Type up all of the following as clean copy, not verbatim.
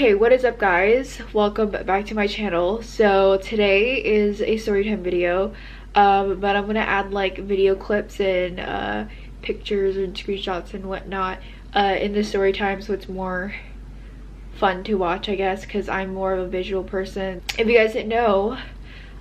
Okay, what is up guys? Welcome back to my channel. So today is a storytime video, but I'm gonna add like video clips and pictures and screenshots and whatnot in the story time, so it's more fun to watch, I guess, because I'm more of a visual person. If you guys didn't know,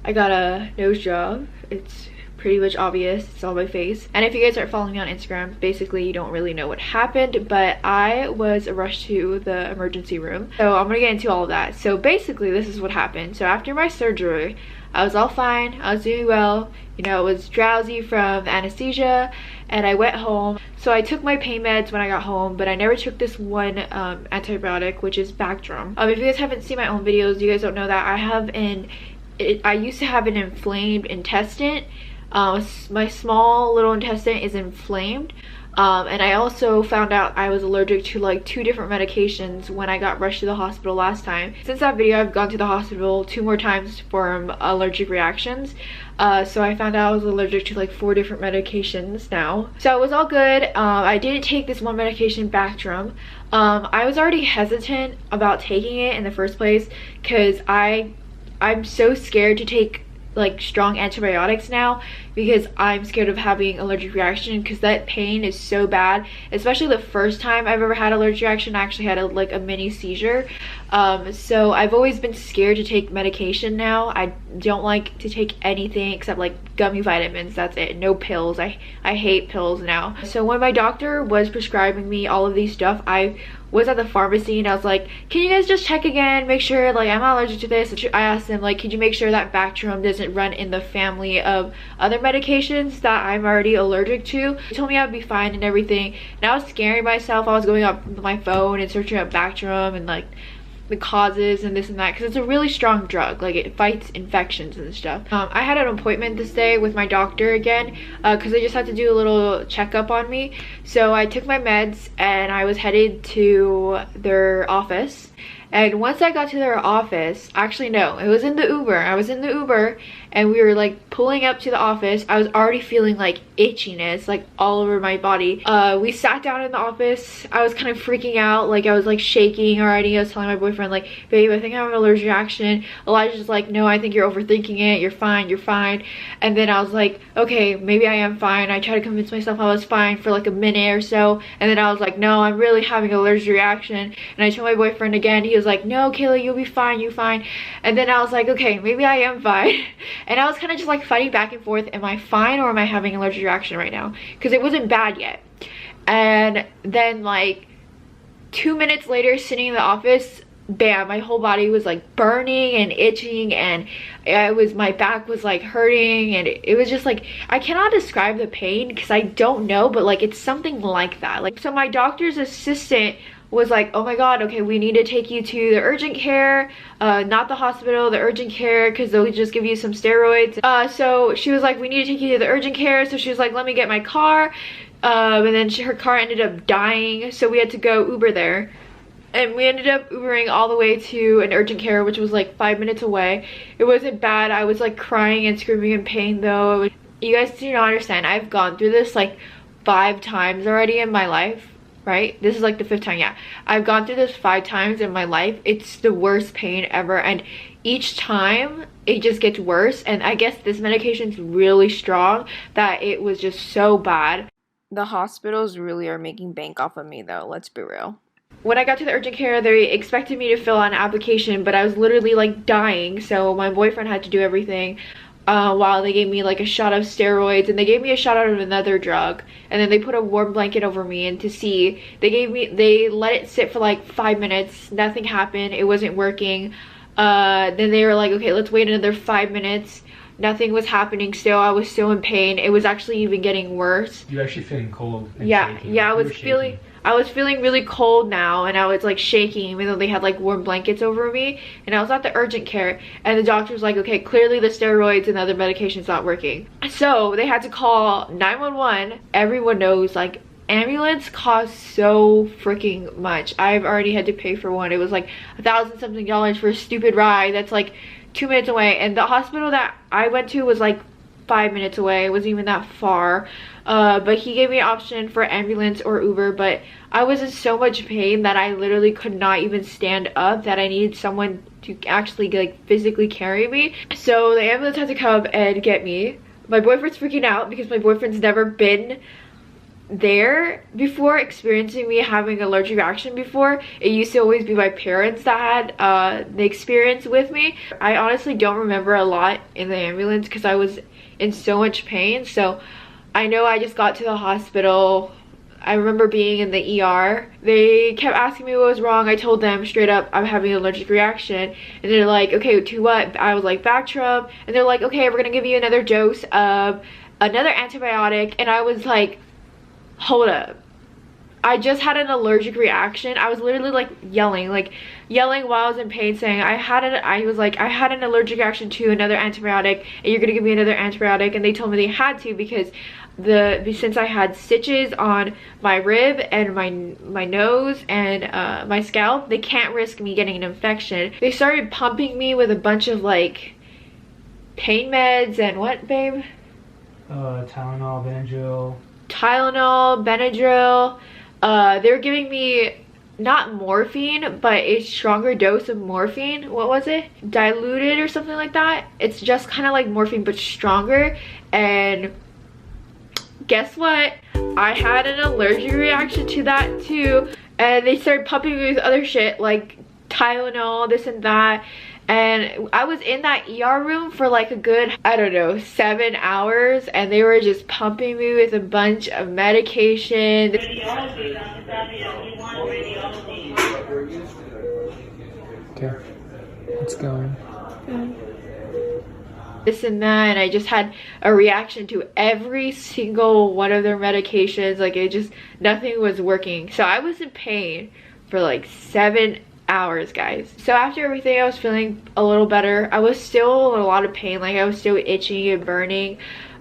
I got a nose job. It's pretty much obvious, it's on my face. And if you guys aren't following me on Instagram, basically you don't really know what happened, but I was rushed to the emergency room. So I'm gonna get into all of that. So basically this is what happened. So after my surgery, I was all fine, I was doing well, you know, I was drowsy from anesthesia, and I went home. So I took my pain meds when I got home, but I never took this one antibiotic, which is Bactrim. If you guys haven't seen my own videos, you guys don't know that I used to have an inflamed intestine. My small little intestine is inflamed, and I also found out I was allergic to like 2 different medications when I got rushed to the hospital last time. Since that video, I've gone to the hospital 2 more times for allergic reactions, so I found out I was allergic to like 4 different medications now. So it was all good. I didn't take this one medication, Bactrim. I was already hesitant about taking it in the first place because I'm so scared to take like strong antibiotics now, because I'm scared of having allergic reaction, because that pain is so bad. Especially the first time I've ever had allergic reaction, I actually had a mini seizure. So I've always been scared to take medication now. I don't like to take anything except like gummy vitamins, that's it, no pills. I hate pills now. So when my doctor was prescribing me all of these stuff, I was at the pharmacy and I was like, can you guys just check again, make sure like I'm not allergic to this? I asked them like, could you make sure that Bactrim doesn't run in the family of other medications that I'm already allergic to? They told me I would be fine and everything, and I was scaring myself. I was going up my phone and searching up Bactrim and like the causes and this and that, because it's a really strong drug, like it fights infections and stuff. I had an appointment this day with my doctor again, because they just had to do a little checkup on me. So I took my meds and I was headed to their office. And once I got to their office, actually no, it was in the Uber. I was in the Uber and we were like pulling up to the office. I was already feeling like itchiness like all over my body. We sat down in the office. I was kind of freaking out, like I was like shaking already. I was telling my boyfriend like, babe, I think I have an allergic reaction. Elijah's like, no, I think you're overthinking it. You're fine, you're fine. And then I was like, okay, maybe I am fine. I tried to convince myself I was fine for like a minute or so. And then I was like, no, I'm really having an allergic reaction. And I told my boyfriend again. He was like, no, Kayla, you'll be fine, you're fine. And then I was like, okay, maybe I am fine. And I was kind of just like fighting back and forth. Am I fine or am I having an allergic reaction right now? Because it wasn't bad yet. And then like 2 minutes later, sitting in the office, bam, my whole body was like burning and itching, and my back was like hurting, and it was just like, I cannot describe the pain because I don't know, but like it's something like that. Like, so my doctor's assistant was like, oh my god, okay, we need to take you to the urgent care, not the hospital, the urgent care, because they'll just give you some steroids. So she was like, we need to take you to the urgent care. So she was like, let me get my car, and then her car ended up dying, so we had to go Uber there. And we ended up Ubering all the way to an urgent care, which was like 5 minutes away. It wasn't bad. I was like crying and screaming in pain though. You guys do not understand. I've gone through this like 5 times already in my life, right? This is like the 5th time, yeah. I've gone through this 5 times in my life. It's the worst pain ever. And each time it just gets worse. And I guess this medication's really strong that it was just so bad. The hospitals really are making bank off of me though, let's be real. When I got to the urgent care, they expected me to fill out an application, but I was literally like dying, so my boyfriend had to do everything while they gave me like a shot of steroids, and they gave me a shot of another drug, and then they put a warm blanket over me, and to see, they let it sit for like 5 minutes, nothing happened, it wasn't working. Then they were like, okay, let's wait another 5 minutes. Nothing was happening still. I was still in pain. It was actually even getting worse. You were actually feeling cold and yeah, shaking. Yeah, I was feeling really cold now, and I was like shaking even though they had like warm blankets over me. And I was at the urgent care, and the doctor was like, okay, clearly the steroids and the other medication's not working. So they had to call 911. Everyone knows like ambulance costs so freaking much. I've already had to pay for one. It was like $1,000 something for a stupid ride that's like 2 minutes away, and the hospital that I went to was like 5 minutes away. It wasn't even that far. but he gave me an option for ambulance or Uber, but I was in so much pain that I literally could not even stand up, that I needed someone to actually like physically carry me. So the ambulance had to come and get me. My boyfriend's freaking out because my boyfriend's never been there before, experiencing me having an allergic reaction before. It used to always be my parents that had the experience with me. I honestly don't remember a lot in the ambulance because I was in so much pain. So I know I just got to the hospital. I remember being in the ER. They kept asking me what was wrong. I told them straight up I'm having an allergic reaction. And they're like, okay, to what? I was like, Bactrim. And they're like, okay, we're gonna give you another dose of another antibiotic. And I was like, hold up. I just had an allergic reaction. I was literally like yelling while I was in pain, saying I had an allergic reaction to another antibiotic, and you're gonna give me another antibiotic. And they told me they had to because since I had stitches on my rib and my nose and my scalp, they can't risk me getting an infection. They started pumping me with a bunch of like pain meds and what, babe? Tylenol, Benadryl. They were giving me not morphine, but a stronger dose of morphine. What was it? Diluted or something like that. It's just kind of like morphine but stronger. And guess what? I had an allergic reaction to that too. And they started pumping me with other shit like Tylenol, this and that. And I was in that ER room for like a good, I don't know, 7 hours, and they were just pumping me with a bunch of medication. Okay, let's go. This and that, and I just had a reaction to every single one of their medications. Like it just, nothing was working. So I was in pain for like 7 hours, guys. So after everything, I was feeling a little better. I was still in a lot of pain, like I was still itching and burning.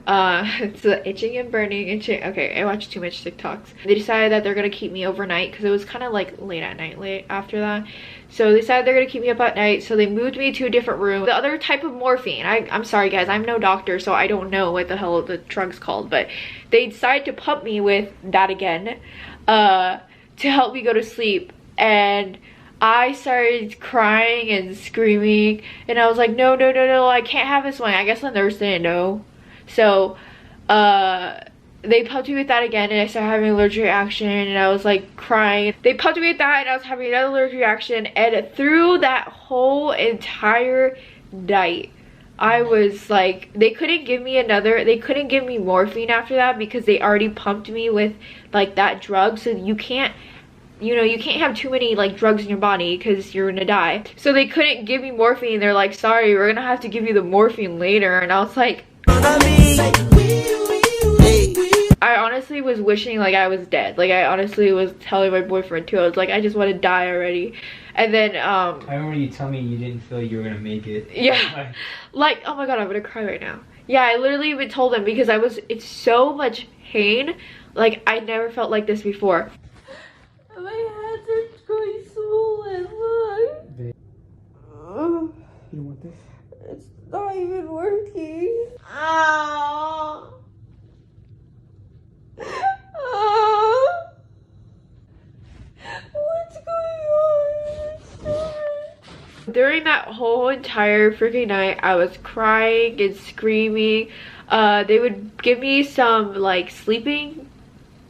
So itching and burning, itching. Okay, I watched too much TikToks. They decided that they're gonna keep me overnight because it was kind of like late at night, late after that. So they decided they're gonna keep me up at night. So they moved me to a different room. The other type of morphine. I'm sorry guys, I'm no doctor, so I don't know what the hell the drug's called, but they decided to pump me with that again to help me go to sleep. And I started crying and screaming, and I was like, no, I can't have this one. I guess the nurse didn't know. So they pumped me with that again, and I started having an allergic reaction, and I was like crying. They pumped me with that, and I was having another allergic reaction, and through that whole entire night, I was like, they couldn't give me morphine after that because they already pumped me with like that drug. So you can't have too many like drugs in your body because you're gonna die. So they couldn't give me morphine. They're like, sorry, we're gonna have to give you the morphine later. And I was like, I honestly was wishing like I was dead. Like I honestly was telling my boyfriend too. I was like, I just want to die already. And then I remember you telling me you didn't feel like you were gonna make it. Yeah. Like, oh my god, I'm gonna cry right now. Yeah, I literally even told him because it's so much pain. Like I never felt like this before. My hands are going swollen. Look. You don't want this? It's not even working. Ow. What's going on? During that whole entire freaking night, I was crying and screaming. They would give me some like sleeping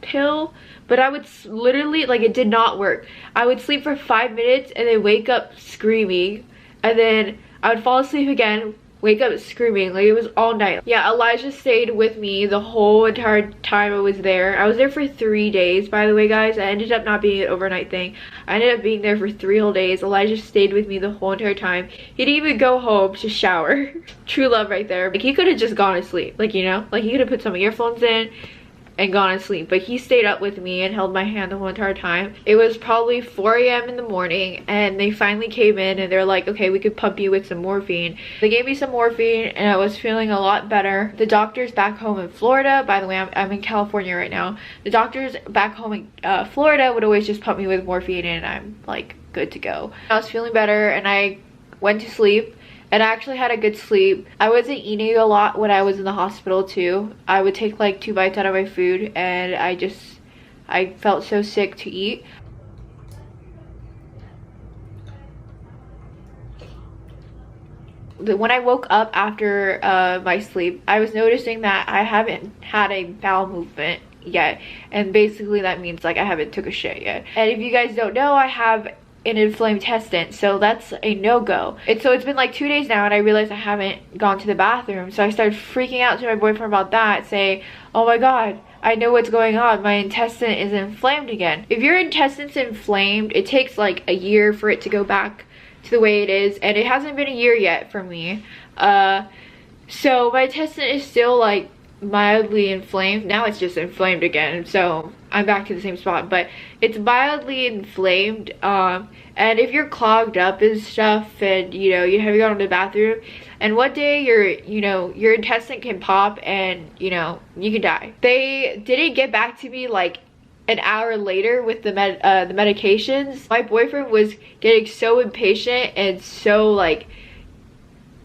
pill, but I would literally, like, it did not work. I would sleep for 5 minutes and then wake up screaming, and then I would fall asleep again, wake up screaming. Like it was all night. Yeah, Elijah stayed with me the whole entire time I was there. I was there for 3 days, by the way, guys. I ended up not being an overnight thing. I ended up being there for 3 whole days. Elijah stayed with me the whole entire time. He didn't even go home to shower. True love right there. Like he could have just gone to sleep, like, you know, like he could have put some earphones in and gone to sleep, but he stayed up with me and held my hand the whole entire time. It was probably 4 a.m. in the morning, and they finally came in and they're like, okay, we could pump you with some morphine. They gave me some morphine and I was feeling a lot better. The doctors back home in Florida, by the way, I'm in California right now. The doctors back home in Florida would always just pump me with morphine and I'm like good to go. I was feeling better and I went to sleep. and I actually had a good sleep. I wasn't eating a lot when I was in the hospital too. I would take like 2 bites out of my food, and I felt so sick to eat. When I woke up after my sleep, I was noticing that I haven't had a bowel movement yet, and basically that means like I haven't took a shit yet. And if you guys don't know, I have an inflamed intestine, so that's a no-go. And so it's been like 2 days now, and I realized I haven't gone to the bathroom, so I started freaking out to my boyfriend about that, saying, oh my god, I know what's going on, my intestine is inflamed again. If your intestine's inflamed, it takes like a year for it to go back to the way it is, and it hasn't been a year yet for me. So my intestine is still like mildly inflamed. Now it's just inflamed again, so I'm back to the same spot, but it's mildly inflamed. And if you're clogged up and stuff, and you know, you haven't gone to the bathroom, and one day your intestine can pop, and you know, you can die. They didn't get back to me like an hour later with the medications. My boyfriend was getting so impatient and so like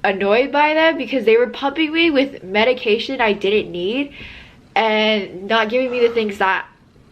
annoyed by them because they were pumping me with medication I didn't need and not giving me the things that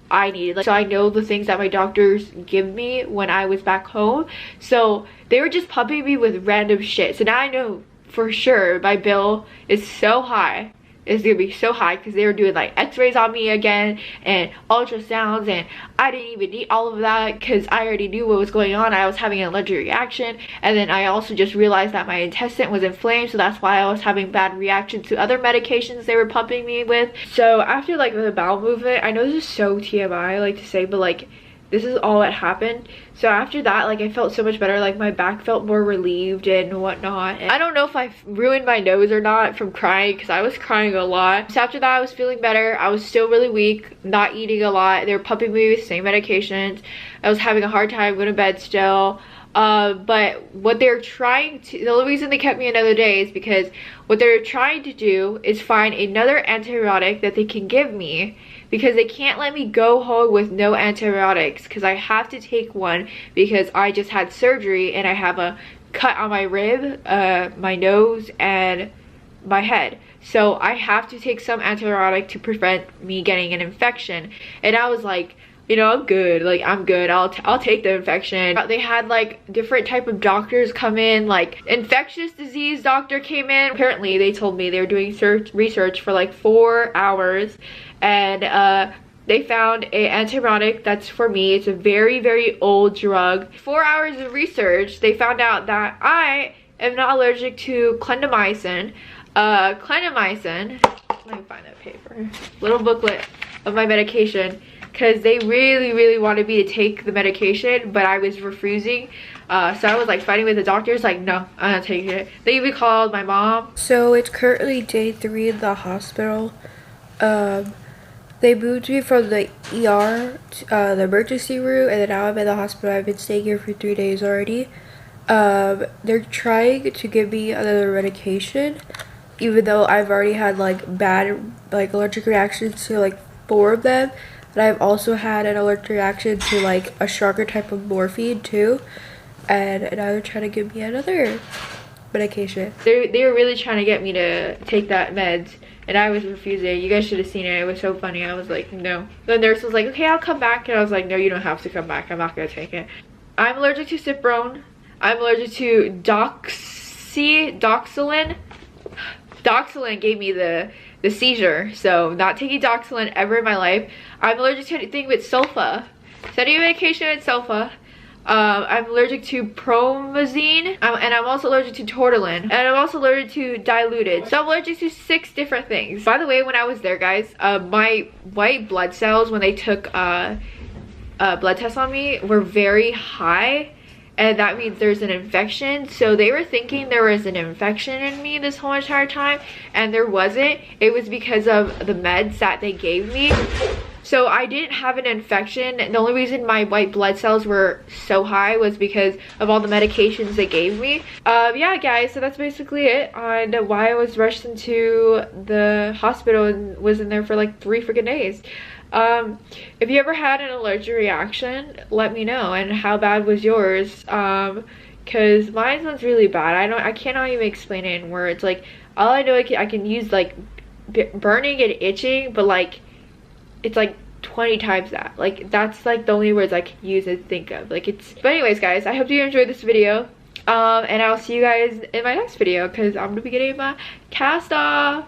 I needed. Like, so I know the things that my doctors give me when I was back home, so they were just pumping me with random shit. So now I know for sure my bill is so high. It's gonna be so high because they were doing like x-rays on me again and ultrasounds, and I didn't even need all of that because I already knew what was going on. I was having an allergic reaction, and then I also just realized that my intestine was inflamed, so that's why I was having bad reactions to other medications they were pumping me with. So after like the bowel movement, I know this is so TMI, I like to say, but like this is all that happened. So after that, like I felt so much better. Like my back felt more relieved and whatnot. And I don't know if I ruined my nose or not from crying, because I was crying a lot. So after that, I was feeling better. I was still really weak, not eating a lot. They were pumping me with the same medications. I was having a hard time going to bed still. But what they're trying to, the only reason they kept me another day is because what they're trying to do is find another antibiotic that they can give me, because they can't let me go home with no antibiotics, because I have to take one because I just had surgery and I have a cut on my rib, my nose, and my head. So I have to take some antibiotic to prevent me getting an infection. And I was like, you know, I'm good. Like, I'm good. I'll take the infection. They had like different type of doctors come in. Like infectious disease doctor came in. Apparently they told me they were doing research for like 4 hours, and they found an antibiotic that's for me. It's a very, very old drug. 4 hours of research, they found out that I am not allergic to clindamycin. Clindamycin, let me find that paper. Little booklet of my medication, because they really wanted me to take the medication, but I was refusing. So I was like fighting with the doctors, like, no, I'm not taking it. They even called my mom. So it's currently day 3 in the hospital. They moved me from the ER to the emergency room, and then now I'm in the hospital. I've been staying here for 3 days already. They're trying to give me another medication, even though I've already had like bad like allergic reactions to like 4 of them. And I've also had an allergic reaction to like a stronger type of morphine too. And now they're trying to give me another medication. They were really trying to get me to take that meds, and I was refusing. You guys should have seen it. It was so funny. I was like, no. The nurse was like, okay, I'll come back. And I was like, no, you don't have to come back. I'm not gonna take it. I'm allergic to Ciprone. I'm allergic to Doxylin. Doxylin gave me the seizure, so not taking Doxylin ever in my life. I'm allergic to anything with sulfa. So any medication with sulfa. I'm allergic to promazine, and I'm also allergic to tortellin, and I'm also allergic to diluted. So I'm allergic to 6 different things. By the way, when I was there, guys, my white blood cells, when they took blood tests on me, were very high. And that means there's an infection. So they were thinking there was an infection in me this whole entire time, and there wasn't. It was because of the meds that they gave me. So I didn't have an infection. The only reason my white blood cells were so high was because of all the medications they gave me. Yeah, guys, so that's basically it on why I was rushed into the hospital and was in there for like 3 freaking days. If you ever had an allergic reaction, let me know, and how bad was yours. because mine one's really bad. I cannot even explain it in words. Like, all I know, I can use like burning and itching, but like it's like 20 times that. Like, that's like the only words I can use and think of. Like, it's, but anyways guys, I hope you enjoyed this video, and I'll see you guys in my next video, because I'm gonna be getting my cast off.